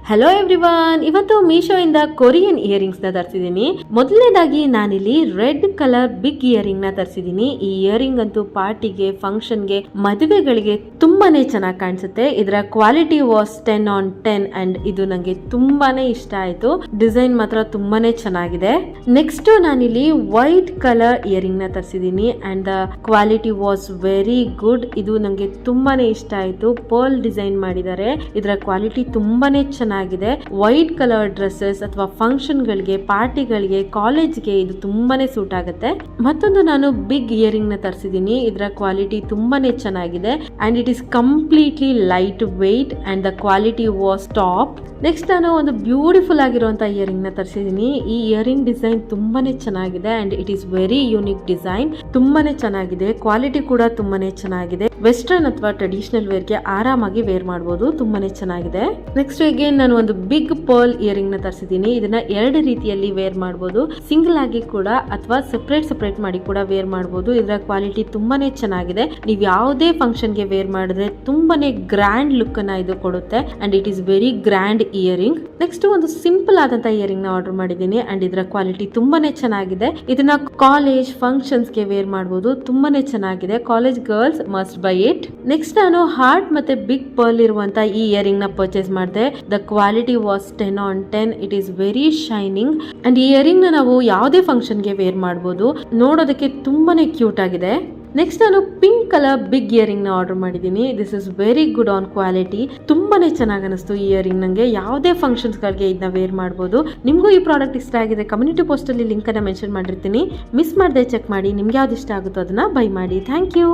Hello everyone, ಇವತ್ತು ಮೀಶೋಯಿಂದ Korean earrings ನ ತರಿಸಿದೀನಿ. ಮೊದಲನೇದಾಗಿ ನಾನಿಲ್ಲಿ ರೆಡ್ ಕಲರ್ ಬಿಗ್ ಇಯರಿಂಗ್ ನ ತರಿಸಿದೀನಿ. ಈ ಇಯರಿಂಗ್ ಅಂತೂ ಪಾರ್ಟಿಗೆ, ಫಂಕ್ಷನ್ಗೆ, ಮದುವೆಗಳಿಗೆ ತುಂಬಾನೇ ಚೆನ್ನಾಗಿ ಕಾಣಿಸುತ್ತೆ. ಇದರ ಕ್ವಾಲಿಟಿ ವಾಸ್ 10/10 ಅಂಡ್ ಇದು ನಂಗೆ ತುಂಬಾನೇ ಇಷ್ಟ ಆಯ್ತು. ಡಿಸೈನ್ ಮಾತ್ರ ತುಂಬಾನೇ ಚೆನ್ನಾಗಿದೆ. ನೆಕ್ಸ್ಟ್ ನಾನಿಲ್ಲಿ ವೈಟ್ ಕಲರ್ ಇಯರಿಂಗ್ ನ ತರಿಸಿದೀನಿ and the quality was very good. ಇದು ನಂಗೆ ತುಂಬಾನೇ ಇಷ್ಟ ಆಯ್ತು. ಪರ್ಲ್ ಡಿಸೈನ್ ಮಾಡಿದ್ದಾರೆ. ಇದರ ಕ್ವಾಲಿಟಿ ತುಂಬಾನೇ ಚೆನ್ನಾಗಿದೆ. ವೈಟ್ ಕಲರ್ ಡ್ರೆಸ್ಸಸ್ ಅಥವಾ ಫಂಕ್ಷನ್ ಗಳಿಗೆ, ಪಾರ್ಟಿಗಳಿಗೆ, ಕಾಲೇಜ್ಗೆ ಇದು ತುಂಬಾನೇ ಸೂಟ್ ಆಗುತ್ತೆ. ಮತ್ತೊಂದು ನಾನು ಬಿಗ್ ಇಯರಿಂಗ್ ನ ತರಿಸಿದೀನಿ. ಇದರ ಕ್ವಾಲಿಟಿ ತುಂಬಾನೇ ಚೆನ್ನಾಗಿದೆ and it is completely light weight and the quality was top. Next ನಾನು ಒಂದು ಬ್ಯೂಟಿಫುಲ್ ಆಗಿರುವಂತಹ ಇಯರಿಂಗ್ ನ ತರಿಸಿದೀನಿ. ಈ ಇಯರಿಂಗ್ ಡಿಸೈನ್ ತುಂಬಾನೇ ಚೆನ್ನಾಗಿದೆ and it is very unique design. ತುಂಬಾನೇ ಚೆನ್ನಾಗಿದೆ. ಕ್ವಾಲಿಟಿ ಕೂಡ ತುಂಬಾನೇ ಚೆನ್ನಾಗಿದೆ. ವೆಸ್ಟರ್ನ್ ಅಥವಾ ಟ್ರೆಡಿಷನಲ್ ವೇರ್ ಗೆ ಆರಾಮಾಗಿ ವೇರ್ ಮಾಡಬಹುದು. ತುಂಬಾನೇ ಚೆನ್ನಾಗಿದೆ. ನೆಕ್ಸ್ಟ್ ಅಗೇನ್ ನಾನು ಒಂದು ಬಿಗ್ ಪರ್ಲ್ ಇಯರಿಂಗ್ ನ ತರಿಸಿದೀನಿ. ಇದನ್ನ ಎರಡು ರೀತಿಯಲ್ಲಿ ವೇರ್ ಮಾಡಬಹುದು. ಸಿಂಗಲ್ ಆಗಿ ಕೂಡ ಅಥವಾ ಸೆಪರೇಟ್ ಮಾಡಿ ಕೂಡ ವೇರ್ ಮಾಡಬಹುದು. ಇದರ ಕ್ವಾಲಿಟಿ ತುಂಬಾನೇ ಚೆನ್ನಾಗಿದೆ. ನೀವು ಯಾವುದೇ ಫಂಕ್ಷನ್ ಗೆ ವೇರ್ ಮಾಡಿದ್ರೆ ತುಂಬಾನೇ ಗ್ರ್ಯಾಂಡ್ ಲುಕ್ ಅನ್ನ ಇದು ಕೊಡುತ್ತೆ and it is very grand earring. Next ಒಂದು ಸಿಂಪಲ್ ಆದಂತಹ ಇಯರಿಂಗ್ ನ ಆರ್ಡರ್ ಮಾಡಿದ್ದೀನಿ ಅಂಡ್ ಇದರ ಕ್ವಾಲಿಟಿ ತುಂಬಾನೇ ಚೆನ್ನಾಗಿದೆ. ಇದನ್ನ ಕಾಲೇಜ್ ಫಂಕ್ಷನ್ಸ್ ಗೆ ವೇರ್ ಮಾಡಬಹುದು. ತುಂಬಾನೇ ಚೆನ್ನಾಗಿದೆ. College girls must by it. Next ನಾನು ಹಾರ್ಟ್ ಮತ್ತೆ ಬಿಗ್ ಪರ್ಲ್ ಇರುವಂತಹ ಈ ಇಯರಿಂಗ್ ನ ಪರ್ಚೇಸ್ ಮಾಡಿದೆ. The quality was 10/10. It is very shining and ಈ ಇಯರಿಂಗ್ ನ ನಾವು ಯಾವುದೇ ಫಂಕ್ಷನ್ ಗೆ ವೇರ್ ಮಾಡಬಹುದು. ನೋಡೋದಕ್ಕೆ ತುಂಬಾನೇ ಕ್ಯೂಟ್ ಆಗಿದೆ. ನೆಕ್ಸ್ಟ್ ನಾನು ಪಿಂಕ್ ಕಲರ್ ಬಿಗ್ ಇಯರಿಂಗ್ ನ ಆರ್ಡರ್ ಮಾಡಿದ್ದೀನಿ. This is very good on quality. ತುಂಬಾನೇ ಚೆನ್ನಾಗಿ ಅನಿಸ್ತು ಈ ಇಯರಿಂಗ್. ನಂಗೆ ಯಾವುದೇ ಫಂಕ್ಷನ್ಸ್ ಗಳಿಗೆ ಇದನ್ನ ವೇರ್ ಮಾಡಬಹುದು. ನಿಮಗೂ ಈ ಪ್ರಾಡಕ್ಟ್ ಇಷ್ಟ ಆಗಿದೆ ಕಮ್ಯುನಿಟಿ ಪೋಸ್ಟ್ ಅಲ್ಲಿ ಲಿಂಕ್ ಅನ್ನ ಮೆನ್ಷನ್ ಮಾಡಿರ್ತೀನಿ. ಮಿಸ್ ಮಾಡದೆ ಚೆಕ್ ಮಾಡಿ. ನಿಮ್ಗೆ ಯಾವ್ದು ಇಷ್ಟ ಆಗುತ್ತೋ ಅದನ್ನ ಬೈ ಮಾಡಿ. Thank you.